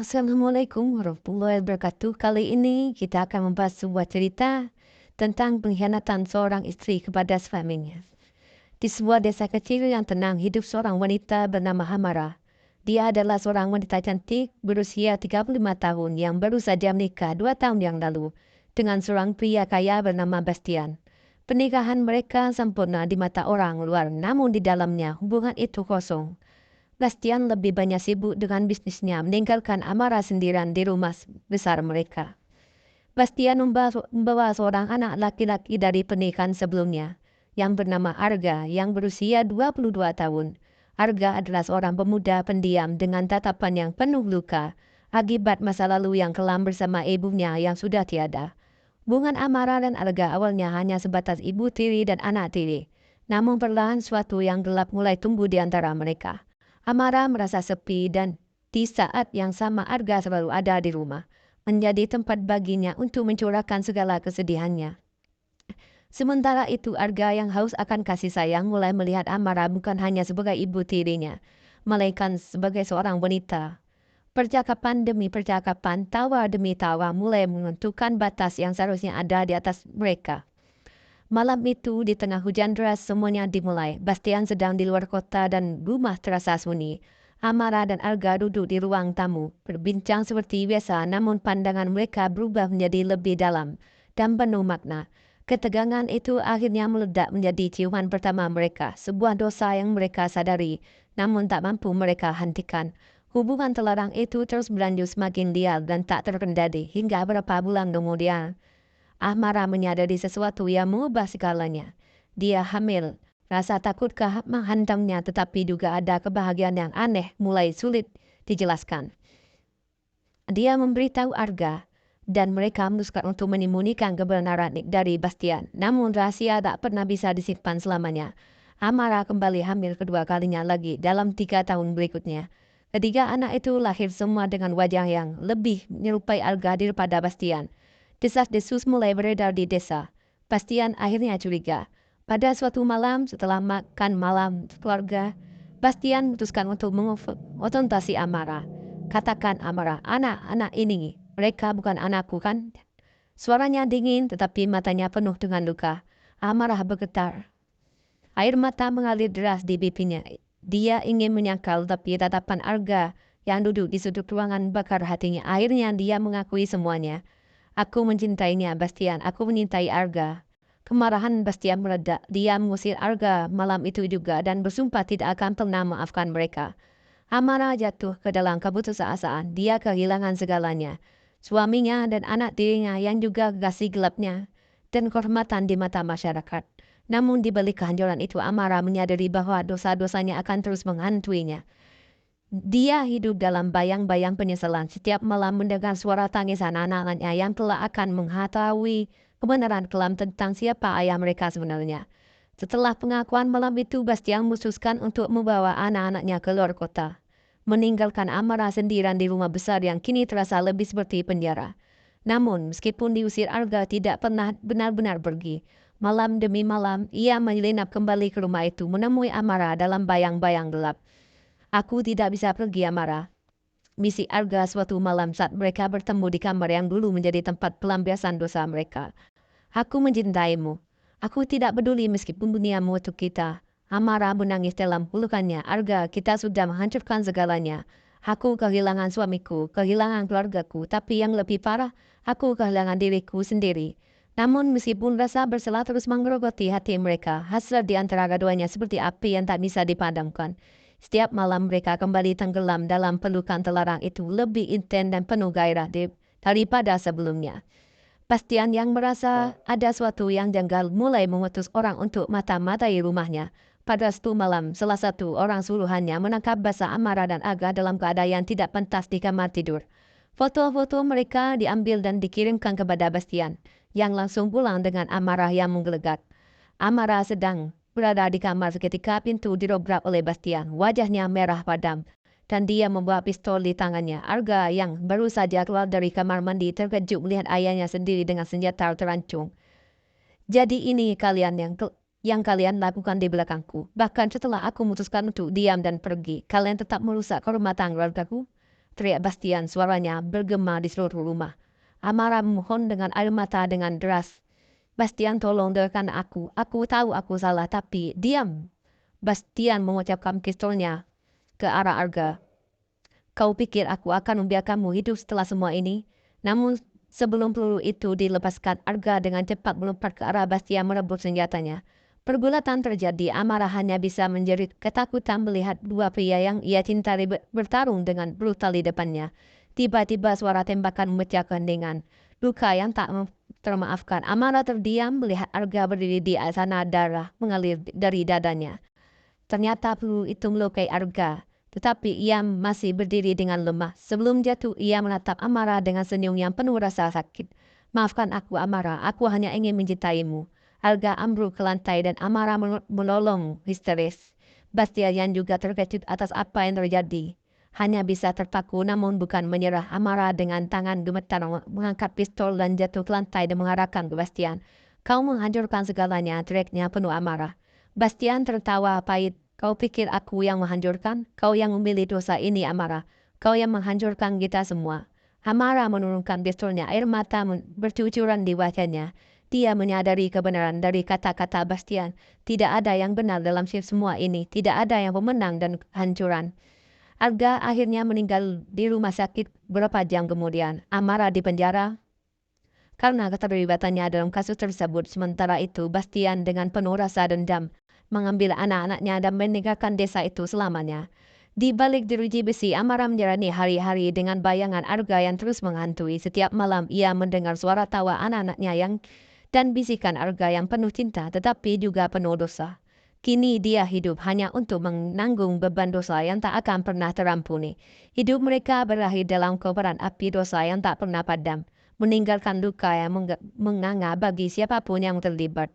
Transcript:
Assalamualaikum warahmatullahi wabarakatuh. Kali ini kita akan membahas sebuah cerita tentang pengkhianatan seorang istri kepada suaminya. Di sebuah desa kecil yang tenang hidup seorang wanita bernama Hamara. Dia adalah seorang wanita cantik berusia 35 tahun yang baru saja menikah 2 tahun yang lalu dengan seorang pria kaya bernama Bastian. Pernikahan mereka sempurna di mata orang luar, namun di dalamnya hubungan itu kosong. Bastian lebih banyak sibuk dengan bisnisnya, meninggalkan Amara sendirian di rumah besar mereka. Bastian membawa seorang anak laki-laki dari pernikahan sebelumnya, yang bernama Arga, yang berusia 22 tahun. Arga adalah seorang pemuda pendiam dengan tatapan yang penuh luka, akibat masa lalu yang kelam bersama ibunya yang sudah tiada. Hubungan Amara dan Arga awalnya hanya sebatas ibu tiri dan anak tiri, namun perlahan suatu yang gelap mulai tumbuh di antara mereka. Amara merasa sepi dan di saat yang sama Arga selalu ada di rumah, menjadi tempat baginya untuk mencurahkan segala kesedihannya. Sementara itu Arga yang haus akan kasih sayang mulai melihat Amara bukan hanya sebagai ibu tirinya, melainkan sebagai seorang wanita. Percakapan demi percakapan, tawa demi tawa mulai menentukan batas yang seharusnya ada di atas mereka. Malam itu di tengah hujan deras semuanya dimulai. Bastian sedang di luar kota dan rumah terasa sunyi. Amara dan Arga duduk di ruang tamu, berbincang seperti biasa namun pandangan mereka berubah menjadi lebih dalam dan penuh makna. Ketegangan itu akhirnya meledak menjadi ciuman pertama mereka, sebuah dosa yang mereka sadari namun tak mampu mereka hentikan. Hubungan terlarang itu terus berlanjut semakin liar dan tak terkendali hingga beberapa bulan kemudian. Amara menyadari sesuatu yang mengubah segalanya. Dia hamil. Rasa takut menghantamnya tetapi juga ada kebahagiaan yang aneh mulai sulit dijelaskan. Dia memberitahu Arga dan mereka memutuskan untuk menyembunyikan kebenaran dari Bastian. Namun rahasia tak pernah bisa disimpan selamanya. Amara kembali hamil kedua kalinya lagi dalam 3 tahun berikutnya. Ketiga anak itu lahir semua dengan wajah yang lebih menyerupai Arga daripada Bastian. Desas-desus mulai beredar di desa. Bastian akhirnya curiga. Pada suatu malam setelah makan malam keluarga, Bastian memutuskan untuk mengonfrontasi Amara. Katakan Amara, anak-anak ini, mereka bukan anakku kan? Suaranya dingin tetapi matanya penuh dengan luka. Amara bergetar. Air mata mengalir deras di pipinya. Dia ingin menyangkal tapi tatapan Arga yang duduk di sudut ruangan bakar hatinya. Akhirnya dia mengakui semuanya. Aku mencintainya, Bastian. Aku menyintai Arga. Kemarahan Bastian meledak. Dia mengusir Arga malam itu juga dan bersumpah tidak akan pernah maafkan mereka. Amara jatuh ke dalam keputusasaan. Dia kehilangan segalanya. Suaminya dan anak tirinya yang juga kekasih gelapnya dan kehormatan di mata masyarakat. Namun di balik kehancuran itu Amara menyadari bahwa dosa-dosanya akan terus menghantuinya. Dia hidup dalam bayang-bayang penyesalan setiap malam mendengar suara tangisan anak-anaknya yang telah akan mengetahui kebenaran kelam tentang siapa ayah mereka sebenarnya. Setelah pengakuan malam itu, Bastian memutuskan untuk membawa anak-anaknya ke luar kota. Meninggalkan Amara sendirian di rumah besar yang kini terasa lebih seperti penjara. Namun, meskipun diusir Arga tidak pernah benar-benar pergi. Malam demi malam, ia menyelinap kembali ke rumah itu menemui Amara dalam bayang-bayang gelap. Aku tidak bisa pergi, Amara. Misi Arga suatu malam saat mereka bertemu di kamar yang dulu menjadi tempat pelampiasan dosa mereka. Aku mencintaimu. Aku tidak peduli meskipun dunia mengutuk kita. Amara menangis dalam pelukannya. Arga, kita sudah menghancurkan segalanya. Aku kehilangan suamiku, kehilangan keluargaku, tapi yang lebih parah, aku kehilangan diriku sendiri. Namun meskipun rasa bersalah terus menggerogoti hati mereka, hasrat di antara keduanya seperti api yang tak bisa dipadamkan. Setiap malam mereka kembali tenggelam dalam pelukan terlarang itu lebih intens dan penuh gairah daripada sebelumnya. Bastian yang merasa ada sesuatu yang janggal mulai mengutus orang untuk mata-matai rumahnya. Pada suatu malam, salah satu orang suruhannya menangkap basah Amara dan Aga dalam keadaan tidak pantas di kamar tidur. Foto-foto mereka diambil dan dikirimkan kepada Bastian, yang langsung pulang dengan amarah yang menggelegak. Amara sedang berada di kamar seketika pintu dirobrak oleh Bastian. Wajahnya merah padam dan dia membawa pistol di tangannya. Arga yang baru saja keluar dari kamar mandi terkejut melihat ayahnya sendiri dengan senjata terancung. Jadi ini kalian yang kalian lakukan di belakangku. Bahkan setelah aku memutuskan untuk diam dan pergi, kalian tetap merusak kehormatan keluargaku. teriak Bastian, suaranya bergema di seluruh rumah. Amara memohon dengan air mata dengan deras. Bastian, tolong dengarkan aku. Aku tahu aku salah, tapi diam. Bastian mengucapkan pistolnya ke arah Arga. Kau pikir aku akan membiarkanmu hidup setelah semua ini? Namun sebelum peluru itu dilepaskan, Arga dengan cepat melompat ke arah Bastian merebut senjatanya. Pergulatan terjadi. Amara hanya bisa menjerit ketakutan melihat dua pria yang ia cintai bertarung dengan brutal di depannya. Tiba-tiba suara tembakan memecah keheningan. Luka yang tak termaafkan. Amara terdiam melihat Arga berdiri di sana, darah mengalir dari dadanya. Ternyata peluru itu melukai Arga. Tetapi ia masih berdiri dengan lemah. Sebelum jatuh, ia menatap Amara dengan senyum yang penuh rasa sakit. Maafkan aku, Amara. Aku hanya ingin mencintaimu. Arga ambruk ke lantai dan Amara menolong histeris. Bastian yang juga terkejut atas apa yang terjadi hanya bisa terpaku namun bukan menyerah. Amara dengan tangan gemetar mengangkat pistol dan jatuh ke lantai dan mengarahkan ke Bastian. Kau menghancurkan segalanya, teriaknya penuh amarah. Bastian tertawa pahit. Kau pikir aku yang menghancurkan? Kau yang memilih dosa ini, Amara. Kau yang menghancurkan kita semua. Amara menurunkan pistolnya, air mata bercucuran di wajahnya. Dia menyadari kebenaran dari kata-kata Bastian. Tidak ada yang benar dalam semua ini. Tidak ada yang pemenang dan kehancuran. Arga akhirnya meninggal di rumah sakit beberapa jam kemudian. Amara di penjara karena keterlibatannya dalam kasus tersebut. Sementara itu, Bastian dengan penuh rasa dendam mengambil anak-anaknya dan meninggalkan desa itu selamanya. Di balik jeruji besi, Amara menjalani hari-hari dengan bayangan Arga yang terus menghantui. Setiap malam ia mendengar suara tawa anak-anaknya dan bisikan Arga yang penuh cinta tetapi juga penuh dosa. Kini dia hidup hanya untuk menanggung beban dosa yang tak akan pernah terampuni. Hidup mereka berakhir dalam kobaran api dosa yang tak pernah padam, meninggalkan luka yang menganga bagi siapapun yang terlibat.